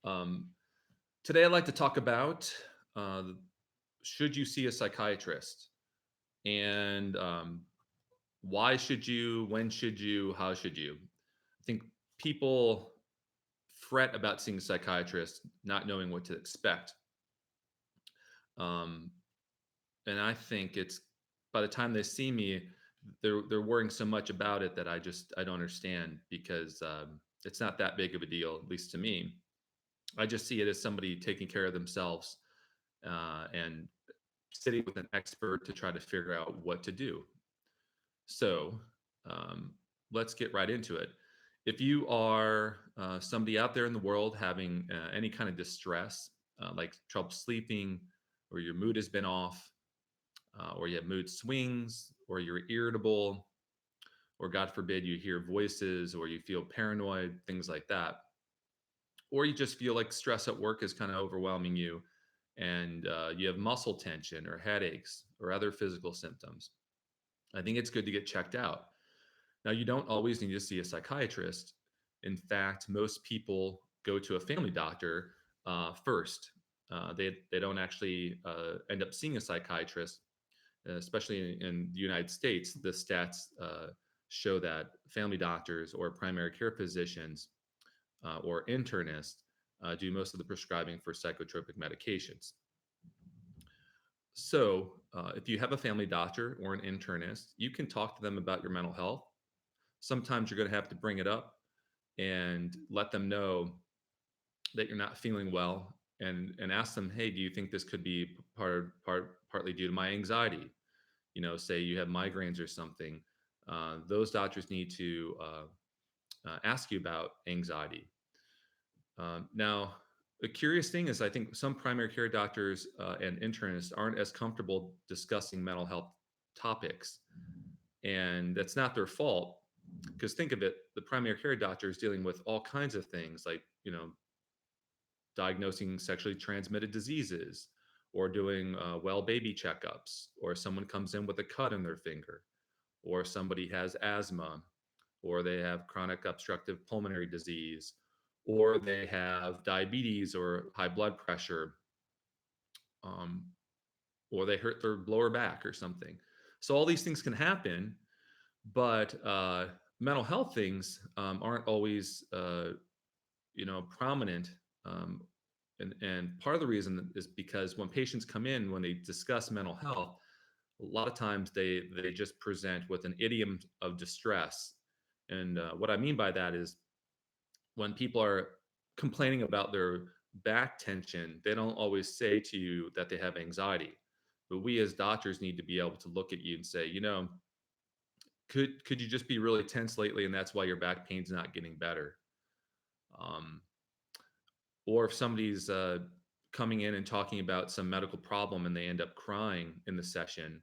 Um, Today, I'd like to talk about uh, should you see a psychiatrist and why should you, when should you, how should you? I think people fret about seeing a psychiatrist, not knowing what to expect. Um, and I think it's by the time they see me, they're worrying so much about it that I don't understand because it's not that big of a deal, at least to me. I just see it as somebody taking care of themselves and sitting with an expert to try to figure out what to do. So um, let's get right into it. If you are somebody out there in the world having any kind of distress, like trouble sleeping, or your mood has been off, or you have mood swings, or you're irritable, or God forbid you hear voices, or you feel paranoid, things like that, or you just feel like stress at work is kind of overwhelming you, and you have muscle tension or headaches or other physical symptoms, I think it's good to get checked out. Now, you don't always need to see a psychiatrist. In fact, most people go to a family doctor first. They don't actually end up seeing a psychiatrist, especially in the United States. The stats show that family doctors or primary care physicians or internists do most of the prescribing for psychotropic medications. So, if you have a family doctor or an internist, you can talk to them about your mental health. Sometimes you're going to have to bring it up and let them know that you're not feeling well, and ask them, hey, do you think this could be partly due to my anxiety? Say you have migraines or something. Those doctors need to ask you about anxiety. Now, the curious thing is, I think some primary care doctors and internists aren't as comfortable discussing mental health topics, and that's not their fault. Because think of it, the primary care doctor is dealing with all kinds of things, like diagnosing sexually transmitted diseases, or doing well baby checkups, or someone comes in with a cut in their finger, or somebody has asthma, or they have chronic obstructive pulmonary disease, or they have diabetes or high blood pressure, um, or they hurt their lower back or something. So all these things can happen, but mental health things aren't always prominent. Um, and part of the reason is because when patients come in, when they discuss mental health, a lot of times they just present with an idiom of distress. And what I mean by that is when people are complaining about their back tension, they don't always say to you that they have anxiety. But we as doctors need to be able to look at you and say, could you just be really tense lately, and that's why your back pain's not getting better? Um, or if somebody's coming in and talking about some medical problem and they end up crying in the session,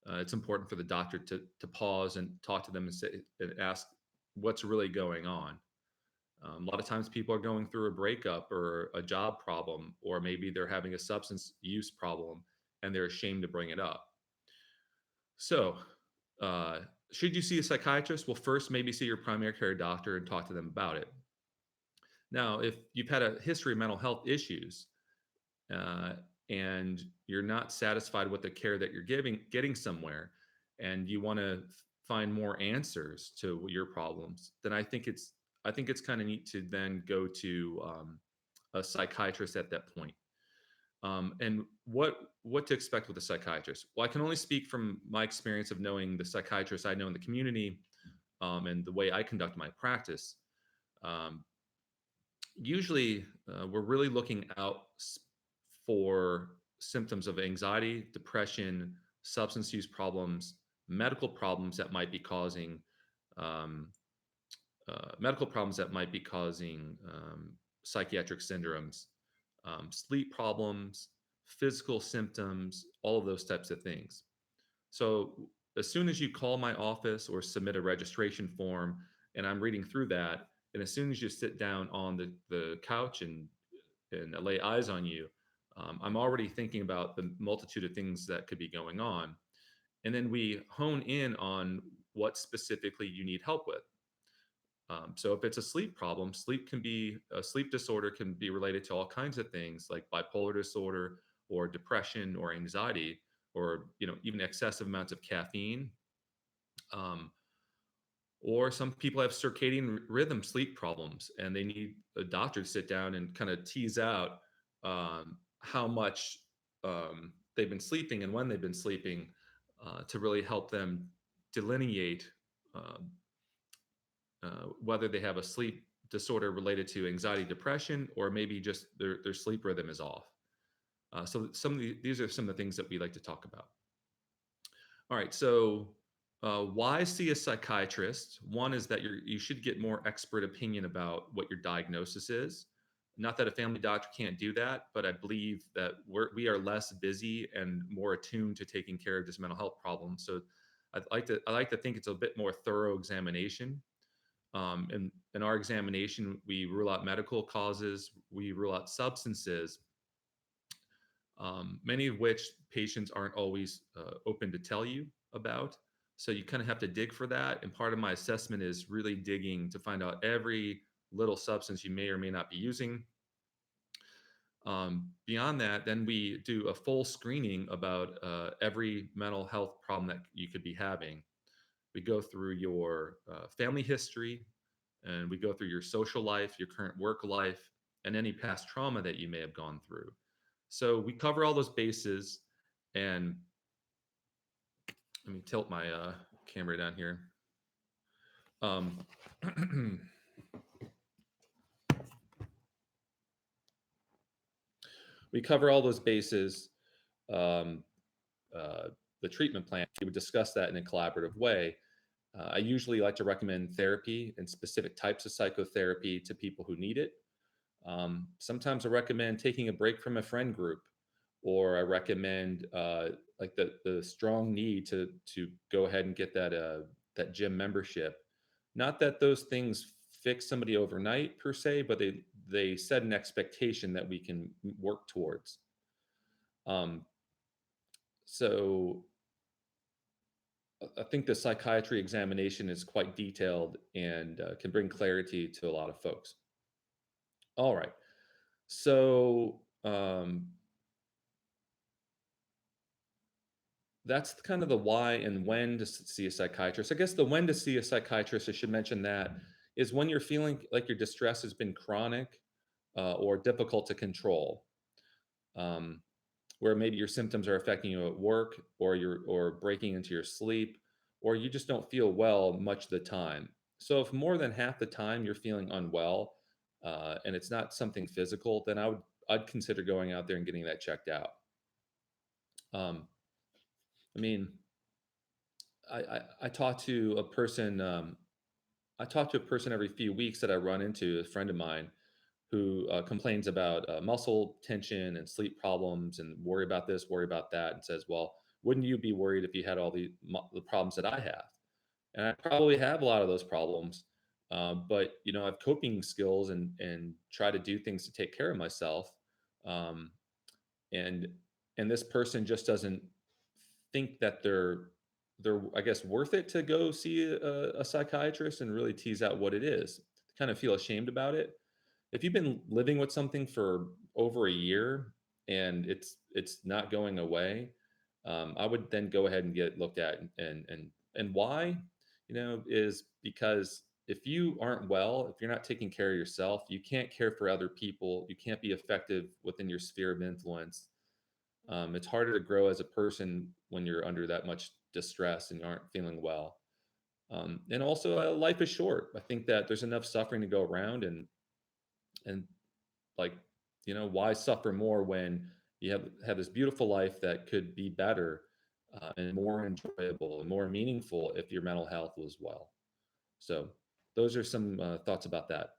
it's important for the doctor to pause and talk to them and say and ask what's really going on. A lot of times people are going through a breakup or a job problem, or maybe they're having a substance use problem and they're ashamed to bring it up. So, uh, should you see a psychiatrist? Well, first, maybe see your primary care doctor and talk to them about it. Now, if you've had a history of mental health issues, uh, and you're not satisfied with the care that you're getting somewhere, and you want to find more answers to your problems, then I think it's kind of neat to then go to a psychiatrist at that point. And what to expect with a psychiatrist? Well, I can only speak from my experience of knowing the psychiatrists I know in the community, and the way I conduct my practice. Um, Usually, we're really looking out for symptoms of anxiety, depression, substance use problems, medical problems that might be causing um, psychiatric syndromes, sleep problems, physical symptoms, all of those types of things. So as soon as you call my office or submit a registration form, and I'm reading through that, and as soon as you sit down on the couch and lay eyes on you, I'm already thinking about the multitude of things that could be going on. And then we hone in on what specifically you need help with. So if it's a sleep problem, sleep can be a sleep disorder can be related to all kinds of things like bipolar disorder or depression or anxiety or even excessive amounts of caffeine. Um, or some people have circadian rhythm sleep problems, and they need a doctor to sit down and kind of tease out how much they've been sleeping and when they've been sleeping to really help them delineate um, whether they have a sleep disorder related to anxiety, depression, or maybe just their sleep rhythm is off. So these are some of the things that we like to talk about. All right, so why see a psychiatrist? One is that you should get more expert opinion about what your diagnosis is. Not that a family doctor can't do that, but I believe that we are less busy and more attuned to taking care of this mental health problem. So I like to think it's a bit more thorough examination. In our examination, we rule out medical causes, we rule out substances, many of which patients aren't always open to tell you about. So you kind of have to dig for that. And part of my assessment is really digging to find out every little substance you may or may not be using. Beyond that, then we do a full screening about every mental health problem that you could be having. We go through your family history, and we go through your social life, your current work life, and any past trauma that you may have gone through. So we cover all those bases, and let me tilt my camera down here. Um, we cover all those bases. Um, the treatment plan, we would discuss that in a collaborative way. I usually like to recommend therapy and specific types of psychotherapy to people who need it. Sometimes I recommend taking a break from a friend group, or I recommend like the strong need to go ahead and get that gym membership. Not that those things fix somebody overnight per se, but they set an expectation that we can work towards. Um, so I think the psychiatry examination is quite detailed and can bring clarity to a lot of folks. All right. So that's kind of the why and when to see a psychiatrist. I guess the when to see a psychiatrist, I should mention that, is when you're feeling like your distress has been chronic or difficult to control, um, where maybe your symptoms are affecting you at work, or breaking into your sleep, or you just don't feel well much of the time. So if more than half the time you're feeling unwell and it's not something physical, then I'd consider going out there and getting that checked out. Um, I mean, I talk to a person. I talk to a person every few weeks that I run into, a friend of mine, who complains about muscle tension and sleep problems and worry about this, worry about that, and says, "Well, wouldn't you be worried if you had all the problems that I have?" And I probably have a lot of those problems, but I have coping skills and try to do things to take care of myself. Um, and this person just doesn't think that they're I guess worth it to go see a psychiatrist and really tease out what it is. Kind of feel ashamed about it. If you've been living with something for over a year and it's not going away, I would then go ahead and get looked at. And why, is because if you aren't well, if you're not taking care of yourself, you can't care for other people. You can't be effective within your sphere of influence. It's harder to grow as a person when you're under that much distress and you aren't feeling well. And also, life is short. I think that there's enough suffering to go around, and like, why suffer more when you have this beautiful life that could be better and more enjoyable and more meaningful if your mental health was well. So those are some thoughts about that.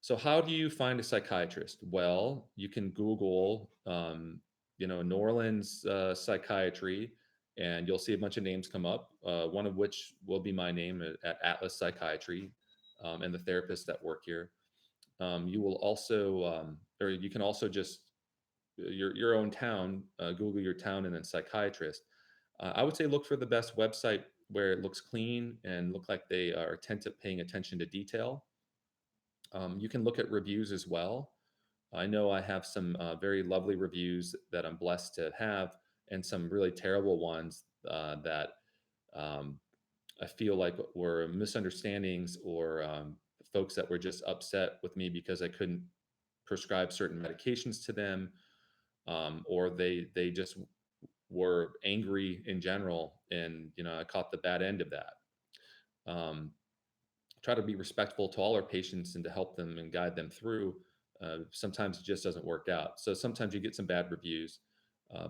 So how do you find a psychiatrist? Well, you can Google, New Orleans psychiatry, and you'll see a bunch of names come up. One of which will be my name at Atlas Psychiatry, and the therapists that work here. You will also, or you can also just your own town, Google your town and then psychiatrist. I would say look for the best website where it looks clean and look like they are paying attention to detail. You can look at reviews as well. I know I have some very lovely reviews that I'm blessed to have, and some really terrible ones that um, I feel like were misunderstandings, or folks that were just upset with me because I couldn't prescribe certain medications to them, or they just were angry in general, and I caught the bad end of that. Um, Try to be respectful to all our patients and to help them and guide them through. Sometimes it just doesn't work out. So sometimes you get some bad reviews.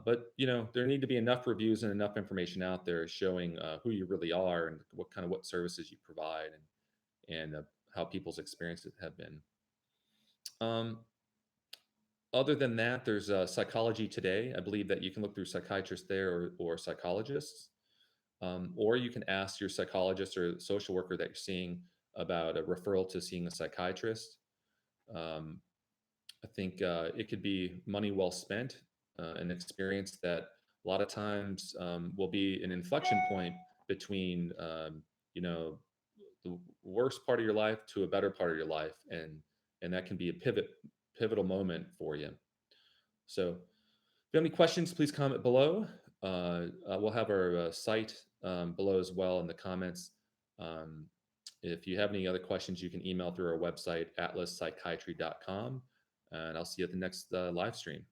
But there need to be enough reviews and enough information out there showing who you really are and what services you provide, and how people's experiences have been. Um, Other than that, there's Psychology Today. I believe that you can look through psychiatrists there, or psychologists, or you can ask your psychologist or social worker that you're seeing about a referral to seeing a psychiatrist. Um, I think it could be money well spent, an experience that a lot of times will be an inflection point between, you know, the worst part of your life to a better part of your life, and that can be a pivotal moment for you. So, if you have any questions, please comment below. We'll have our site below as well in the comments. Um, if you have any other questions, you can email through our website, atlaspsychiatry.com, and I'll see you at the next live stream.